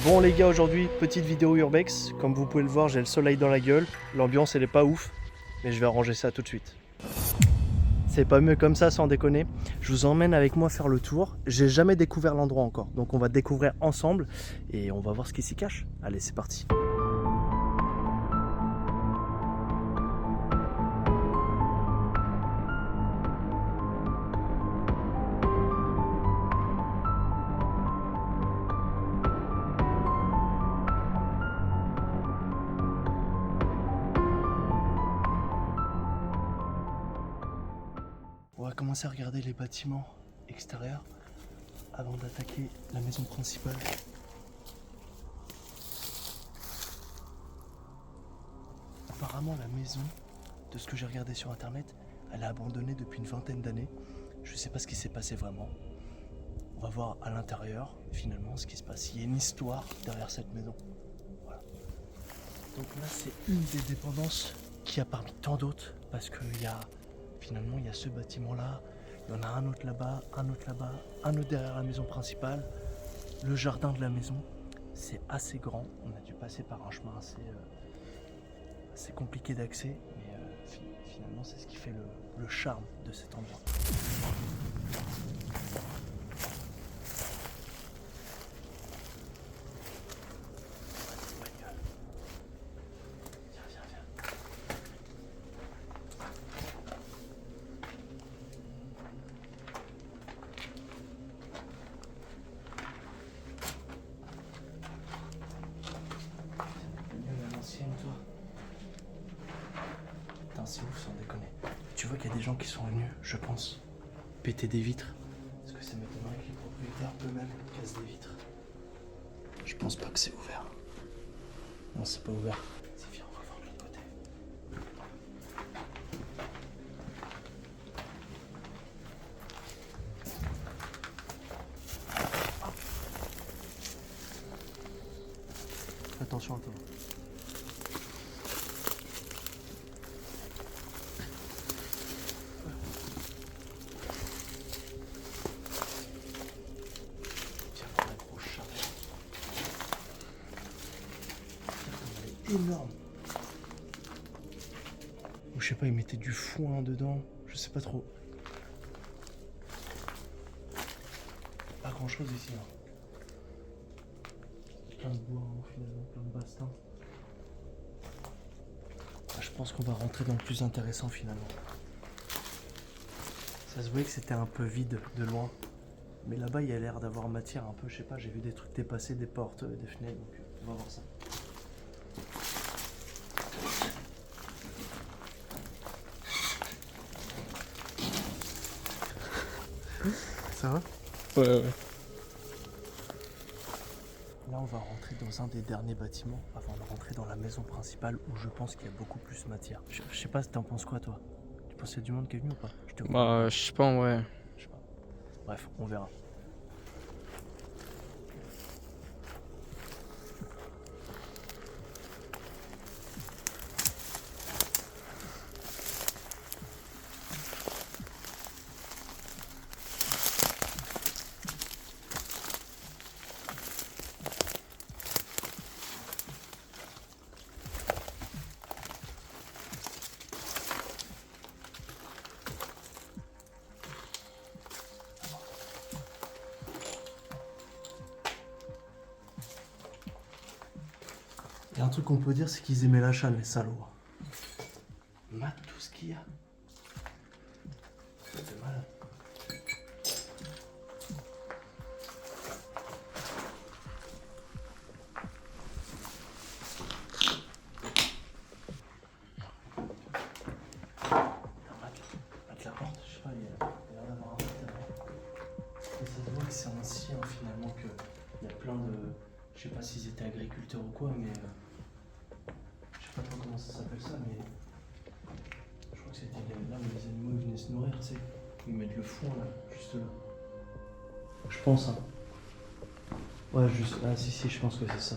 Bon les gars, aujourd'hui petite vidéo urbex. Comme vous pouvez le voir, j'ai le soleil dans la gueule. L'ambiance elle est pas ouf, mais je vais arranger ça tout de suite. C'est pas mieux comme ça, sans déconner. Je vous emmène avec moi faire le tour. J'ai jamais découvert l'endroit encore, donc on va découvrir ensemble et on va voir ce qui s'y cache. Allez, c'est parti. On va commencer à regarder les bâtiments extérieurs avant d'attaquer la maison principale. Apparemment la maison, de ce que j'ai regardé sur internet, elle est abandonnée depuis une vingtaine d'années. Je sais pas ce qui s'est passé vraiment. On va voir à l'intérieur finalement ce qui se passe. Il y a une histoire derrière cette maison. Voilà. Donc là c'est une des dépendances qu'il y a parmi tant d'autres, parce qu'il y a finalement il y a ce bâtiment là, il y en a un autre là-bas, un autre là-bas, un autre derrière la maison principale, le jardin de la maison. C'est assez grand, on a dû passer par un chemin assez compliqué d'accès, mais finalement c'est ce qui fait le charme de cet endroit. C'est ouf sans déconner. Tu vois qu'il y a des gens qui sont venus, je pense, péter des vitres. Parce que ça m'étonnerait que les propriétaires eux-mêmes cassent des vitres. Je pense pas que c'est ouvert. Non, c'est pas ouvert. C'est viens, on va voir de l'autre côté. Attention à toi. Énorme. Ou je sais pas, ils mettaient du foin dedans, je sais pas trop. Pas grand chose ici. Hein. Plein de bois finalement, plein de bastins. Ah, je pense qu'on va rentrer dans le plus intéressant finalement. Ça se voyait que c'était un peu vide de loin. Mais là-bas il y a l'air d'avoir matière un peu, je sais pas, j'ai vu des trucs dépasser, des portes, des fenêtres, donc on va voir ça. Ça va ? Ouais. Là, on va rentrer dans un des derniers bâtiments avant de rentrer dans la maison principale où je pense qu'il y a beaucoup plus matière. Je sais pas, t'en penses quoi, toi ? Tu penses qu'il y a du monde qui est venu ou pas ? Je te crois. Bah, je sais pas en vrai. Je sais pas. Bref, on verra. Il y a un truc qu'on peut dire, c'est qu'ils aimaient la chaîne, les salauds. Mate tout ce qu'il y a. C'est malade. Mate la porte, je sais pas, il y a l'air d'avoir un mate. Et ça se voit que c'est ancien finalement, qu'il y a plein de... Je sais pas s'ils étaient agriculteurs ou quoi, mais... Je sais pas trop comment ça s'appelle ça, mais... Je crois que c'était là où les animaux venaient se nourrir, tu sais. Ils mettent le foin là, juste là. Je pense, hein. Ouais, juste... Ah si, je pense que c'est ça.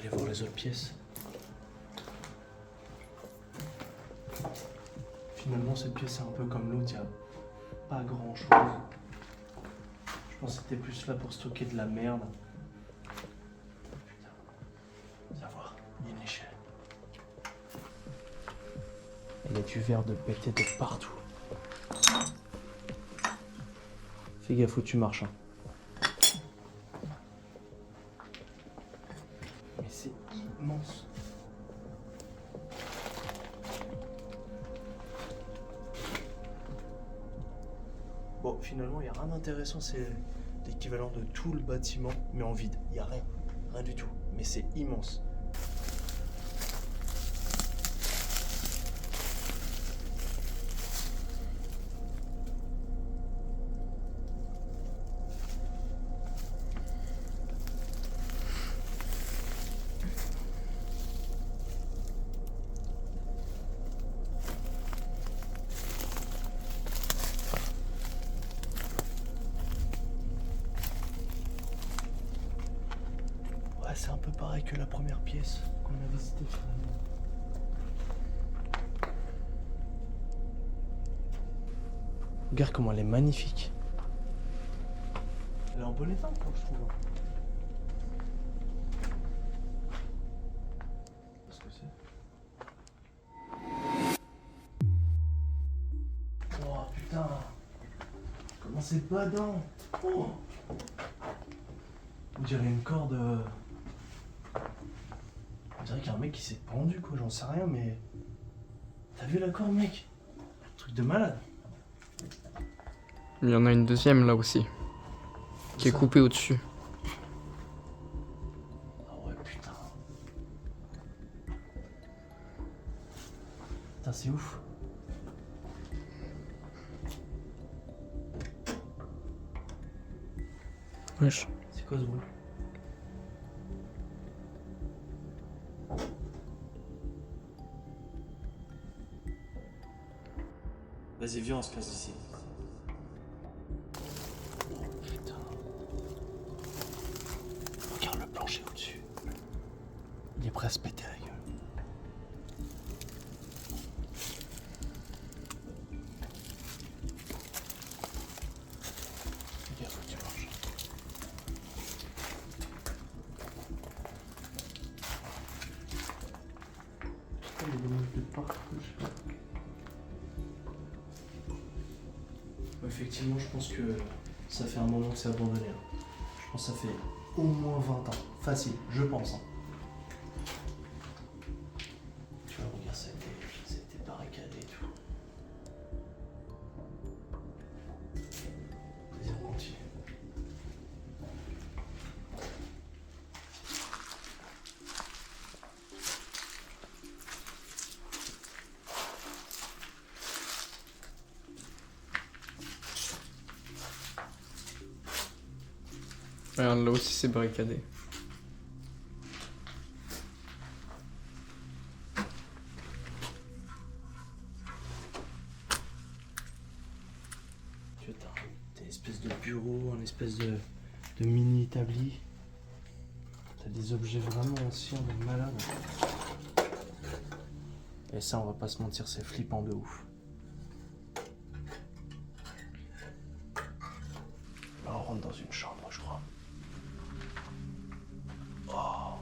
aller voir les autres pièces. Finalement, cette pièce est un peu comme l'autre, il n'y a pas grand chose. Je pense que c'était plus là pour stocker de la merde. Putain, viens voir, il y a une échelle. Il y a du verre de pété de partout. Fais gaffe où tu marches. Hein. Mais c'est immense. Bon, finalement, il n'y a rien d'intéressant. C'est l'équivalent de tout le bâtiment, mais en vide. Il n'y a rien. Rien du tout. Mais c'est immense. C'est un peu pareil que la première pièce qu'on a visitée finalement. Regarde comment elle est magnifique. Elle est en bon état encore, je trouve. Qu'est-ce que c'est? Oh putain! Comment c'est badant! Oh! On dirait une corde. On dirait qu'il y a un mec qui s'est pendu, quoi, j'en sais rien, mais. T'as vu la corde, mec? Truc de malade. Il y en a une deuxième là aussi, qui est coupée au-dessus. Ah ouais, putain. Putain, c'est ouf. Wesh. C'est quoi ce bruit? Vas-y, viens, on se casse d'ici. Oh putain. Regarde le plancher au-dessus. Il est prêt à se péter la gueule. Fais gaffe où tu marches. Putain, il y a des meufs de partout, je sais pas. Effectivement, je pense que ça fait un moment que c'est abandonné. Hein. Je pense que ça fait au moins 20 ans. Facile, je pense. Hein. Tu vois, regarde, ça a été barricadé et tout. Vas-y, on continue. Regarde, là aussi c'est barricadé. Tu vois, t'as une espèce de bureau, un espèce de mini établi. T'as des objets vraiment anciens, de malade. Et ça, on va pas se mentir, c'est flippant de ouf. Là, on rentre dans une chambre, je crois. Oh.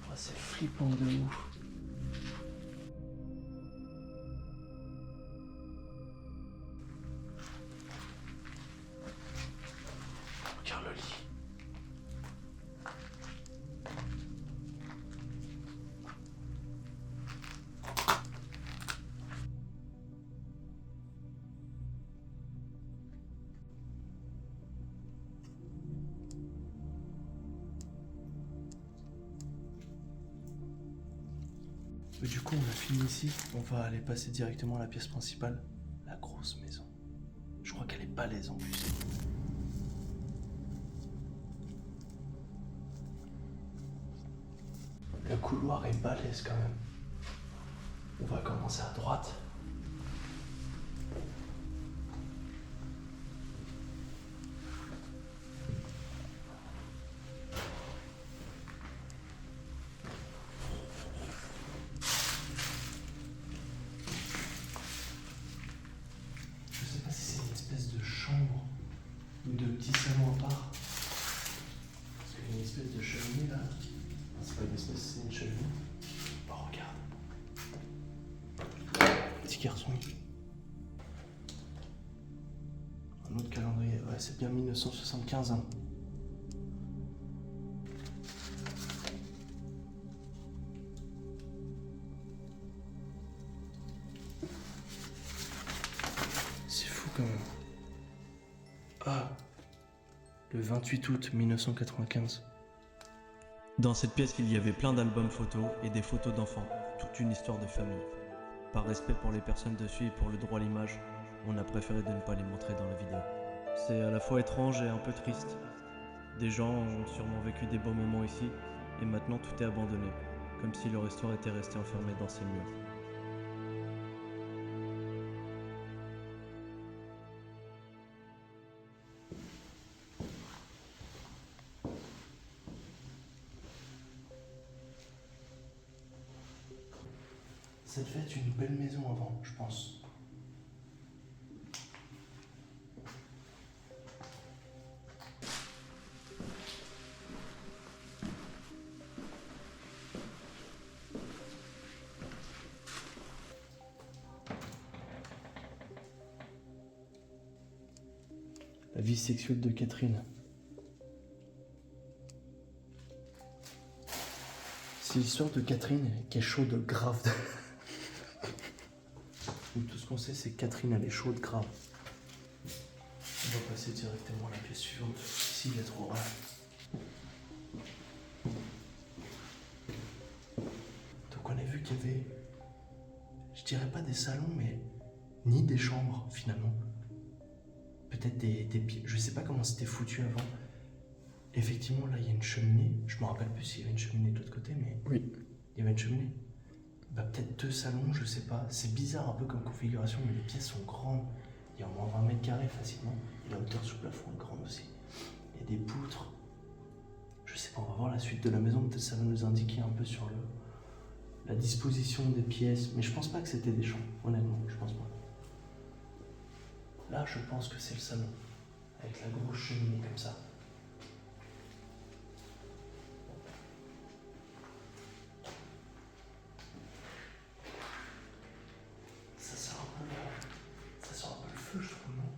Oh, c'est flippant de ouf. Regarde le lit. Du coup, on a fini ici. On va aller passer directement à la pièce principale, la grosse maison. Je crois qu'elle est balèze en plus. Le couloir est balèze quand même. On va commencer à droite. petit garçon. Un autre calendrier, ouais, c'est bien 1975. Hein. C'est fou quand même. Ah, le 28 août 1995. Dans cette pièce, il y avait plein d'albums photos et des photos d'enfants, toute une histoire de famille. Par respect pour les personnes dessus et pour le droit à l'image, on a préféré de ne pas les montrer dans la vidéo. C'est à la fois étrange et un peu triste. Des gens ont sûrement vécu des beaux moments ici, et maintenant tout est abandonné, comme si leur histoire était restée enfermée dans ces murs. Ça devait être une belle maison avant, je pense. La vie sexuelle de Catherine. C'est l'histoire de Catherine qui est chaude grave. Donc, tout ce qu'on sait, c'est que Catherine, elle est chaude grave. On va passer directement à la pièce suivante. Ici, il est trop rare. Donc, on a vu qu'il y avait, je dirais pas des salons, mais ni des chambres finalement. Peut-être des je sais pas comment c'était foutu avant. Effectivement, là, il y a une cheminée. Je me rappelle plus s'il y avait une cheminée de l'autre côté, mais Oui. il y avait une cheminée. Bah, peut-être 2 salons, je sais pas. C'est bizarre un peu comme configuration, mais les pièces sont grandes. Il y a au moins 20 mètres carrés facilement. Et la hauteur sous plafond est grande aussi. Il y a des poutres. Je sais pas, on va voir la suite de la maison. Peut-être ça va nous indiquer un peu sur la disposition des pièces. Mais je pense pas que c'était des chambres, honnêtement, je pense pas. Là, je pense que c'est le salon. Avec la grosse cheminée comme ça. Ça sent un peu le feu, je trouve, non?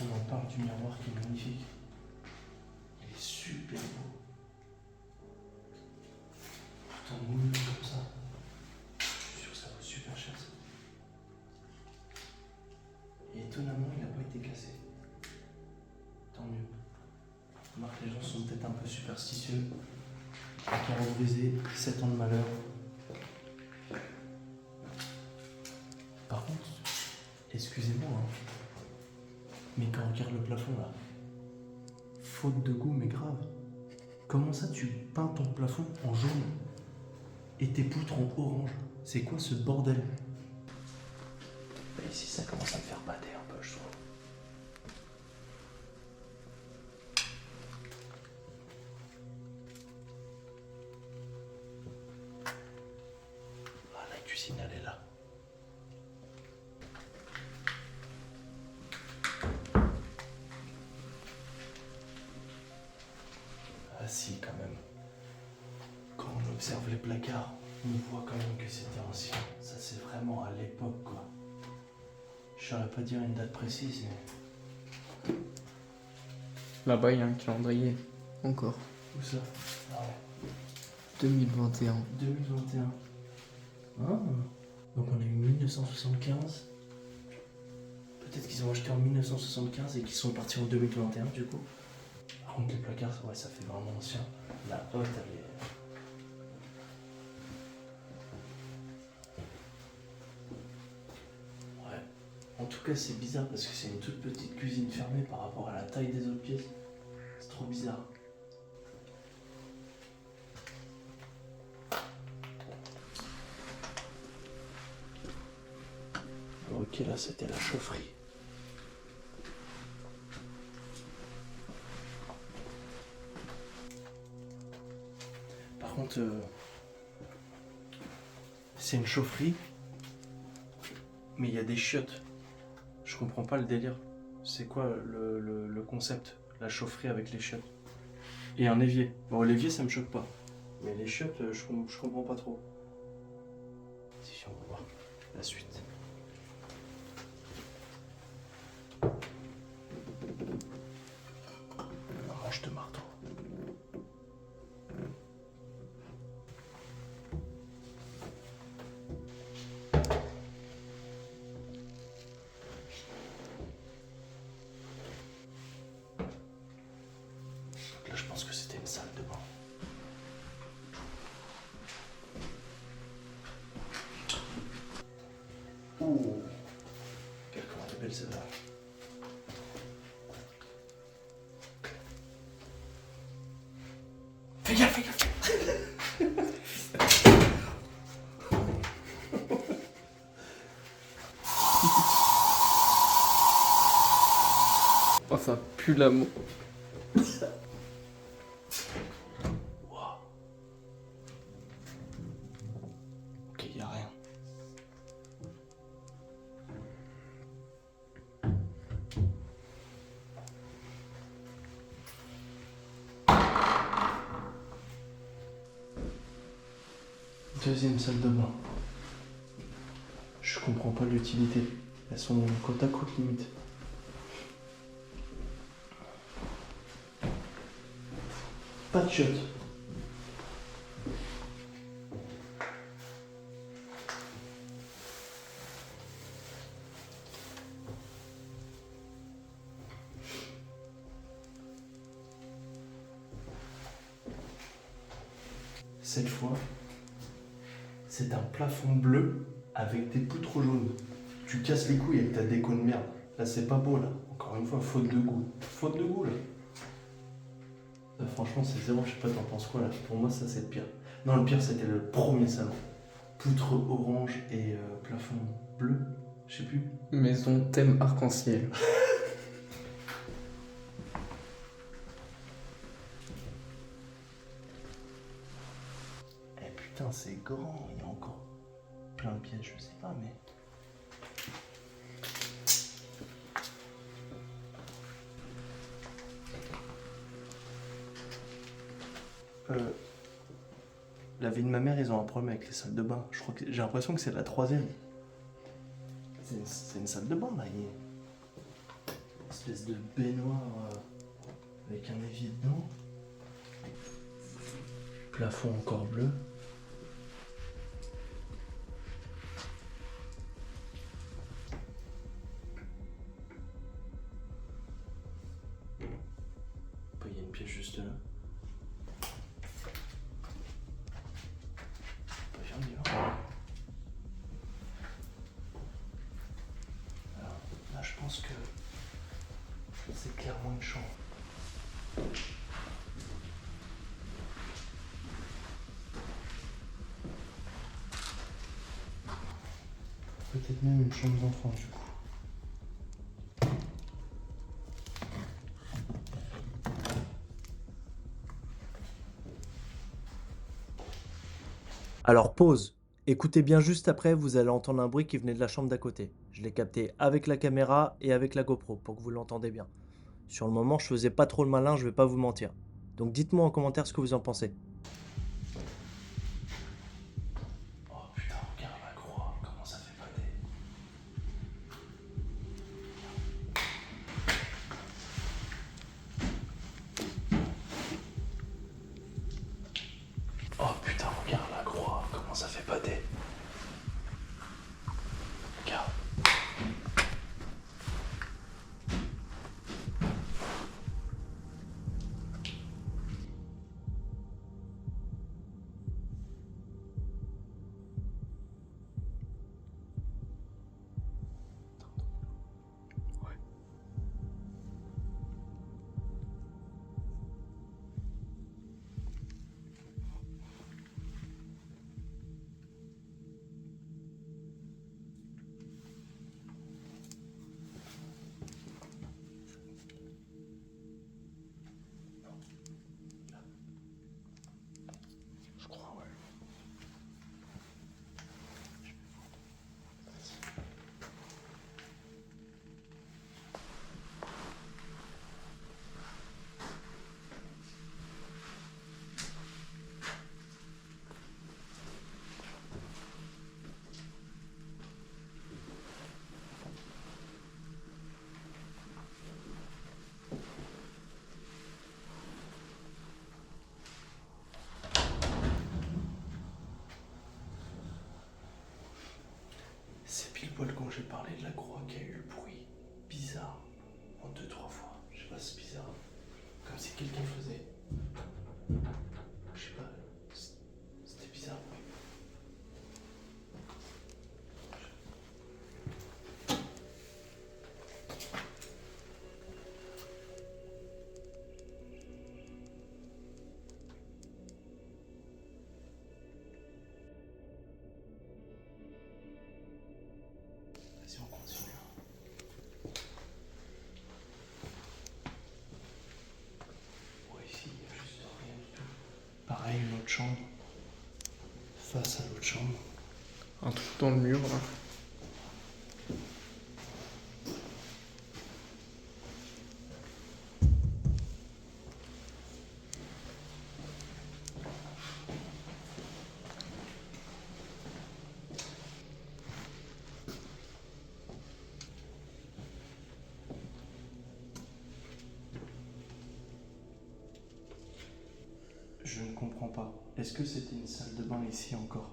On en parle du miroir qui est magnifique. Il est super beau. Tout en moule comme ça. Je suis sûr que ça vaut super cher, ça. Et étonnamment, il n'a pas été cassé. Tant mieux. Remarque, les gens sont peut-être un peu superstitieux. Carreau brisé, 7 ans de malheur. Par contre, excusez-moi, hein, mais quand on regarde le plafond là, faute de goût mais grave. Comment ça tu peins ton plafond en jaune et tes poutres en orange? C'est quoi ce bordel? Bah, ici ça commence à me faire pâter un peu, je trouve. Ah, la cuisine elle est là. Ah si, quand même. Quand on observe les placards, on voit quand même que c'était ancien. Ça c'est vraiment à l'époque quoi. Je saurais pas dire une date précise mais... Là-bas, il y a un calendrier. Encore. Où ça? Ah ouais. 2021. 2021. Ah. Donc on a eu 1975. Peut-être qu'ils ont acheté en 1975 et qu'ils sont partis en 2021 du coup. Par contre les placards, ouais ça fait vraiment ancien. La hotte elle est... Ouais. En tout cas c'est bizarre parce que c'est une toute petite cuisine fermée par rapport à la taille des autres pièces. C'est trop bizarre. Ok, là c'était la chaufferie. Par contre, c'est une chaufferie, mais il y a des chiottes. Je comprends pas le délire. C'est quoi le concept? La chaufferie avec les chiottes. Et un évier. Bon, l'évier ça me choque pas. Mais les chiottes, je comprends pas trop. Si on va voir la suite. salle de bain. Oh, quelle comment elle est belle celle-là. Fais gaffe, fais gaffe. Oh, ça pue l'amour. Wow. Ok, y a rien. Deuxième salle de bain. Je comprends pas l'utilité. Elles sont côte à côte limite. Pas de chiottes. Cette fois, c'est un plafond bleu avec des poutres jaunes. Tu casses les couilles avec ta déco de merde. Là, c'est pas beau, là. Encore une fois, faute de goût. Faute de goût, là. Ça, franchement, c'est zéro. Je sais pas, t'en penses quoi, là? Pour moi, ça, c'est le pire. Non, le pire, c'était le premier salon. Poutre orange et plafond bleu. Je sais plus. Maison thème arc-en-ciel. Eh putain, c'est grand. Il y a encore plein de pièges, je sais pas, mais... La vie de ma mère, ils ont un problème avec les salles de bain. Je crois que j'ai l'impression que c'est la troisième. C'est une salle de bain là. Il y a une espèce de baignoire avec un évier dedans. Plafond encore bleu. Il y a une pièce juste là. Alors, là, je pense que c'est clairement une chambre. Peut-être même une chambre d'enfant, du coup. Alors pause. Écoutez bien juste après, vous allez entendre un bruit qui venait de la chambre d'à côté. Je l'ai capté avec la caméra et avec la GoPro pour que vous l'entendez bien. Sur le moment, je faisais pas trop le malin, je vais pas vous mentir. Donc dites-moi en commentaire ce que vous en pensez. Oh putain, regarde la croix, comment ça fait pâter. Oh putain, regarde la croix, comment ça fait pâter. Regarde. Je crois, ouais. C'est pile poil quand j'ai parlé de la croix qu'il y a eu le bruit bizarre en 2-3 fois. Je sais pas, c'est bizarre. Comme si quelqu'un faisait. chambre. Face à l'autre chambre. Un trou dans le mur là. Je ne comprends pas. Est-ce que c'était une salle de bain ici encore?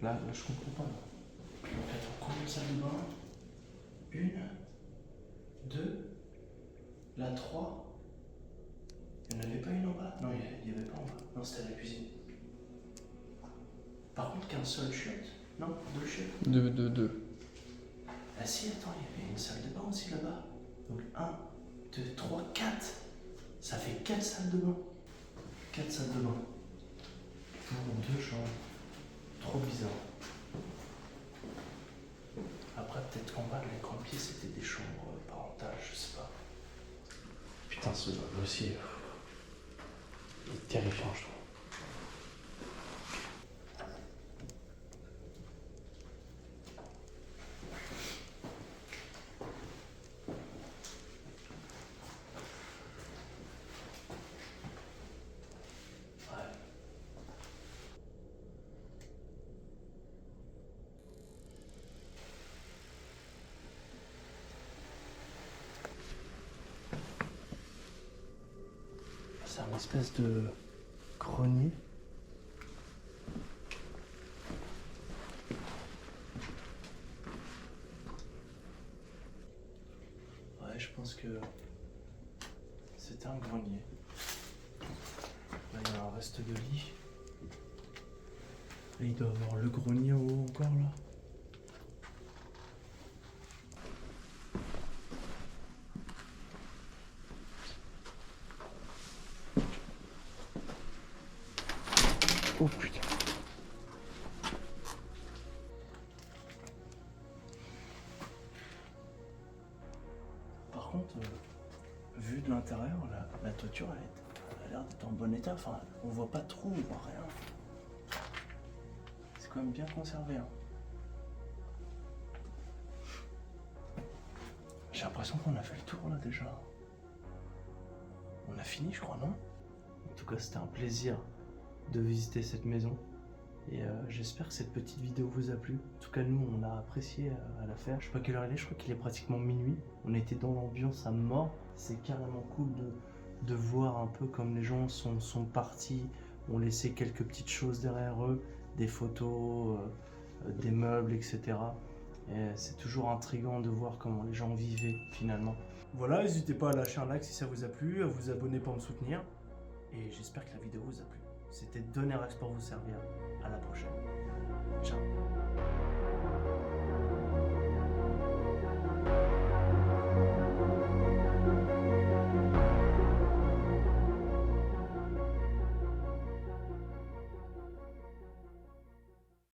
Là, je comprends pas. Là. Attends, combien de salles de bain? Une, deux, là, trois. Il n'y en avait pas une en bas? Non, il n'y avait pas en bas. Non, c'était la cuisine. Par contre, qu'un seul chiotte? Non, deux chiottes. Deux. Ah si, attends, il y avait une salle de bain aussi là-bas. Donc 1, 2, 3, 4. Ça fait 4 salles de bain. 4 salles de bain. Pour 2 chambres. Trop bizarre. Après, peut-être qu'en bas, les grands pieds, c'était des chambres parentales, je sais pas. Putain, ce meuble aussi, il est terrifiant, je trouve. C'est un espèce de grenier. Ouais, je pense que c'était un grenier. Là, il y a un reste de lit. Et il doit y avoir le grenier en haut encore là. Oh putain. Par contre, vu de l'intérieur, la toiture elle a l'air d'être en bon état. Enfin, on voit pas trop, on voit rien. C'est quand même bien conservé. Hein. J'ai l'impression qu'on a fait le tour là déjà. On a fini, je crois, non? En tout cas, c'était un plaisir de visiter cette maison et j'espère que cette petite vidéo vous a plu. En tout cas, nous on a apprécié à la faire. Je sais pas quelle heure il est, je crois qu'il est pratiquement minuit. On était dans l'ambiance à mort. C'est carrément cool de voir un peu comme les gens sont partis, ont laissé quelques petites choses derrière eux, des photos, des meubles, etc. Et c'est toujours intriguant de voir comment les gens vivaient finalement. Voilà, n'hésitez pas à lâcher un like si ça vous a plu, à vous abonner pour me soutenir. Et j'espère que la vidéo vous a plu. C'était Donner X pour vous servir. À la prochaine. Ciao.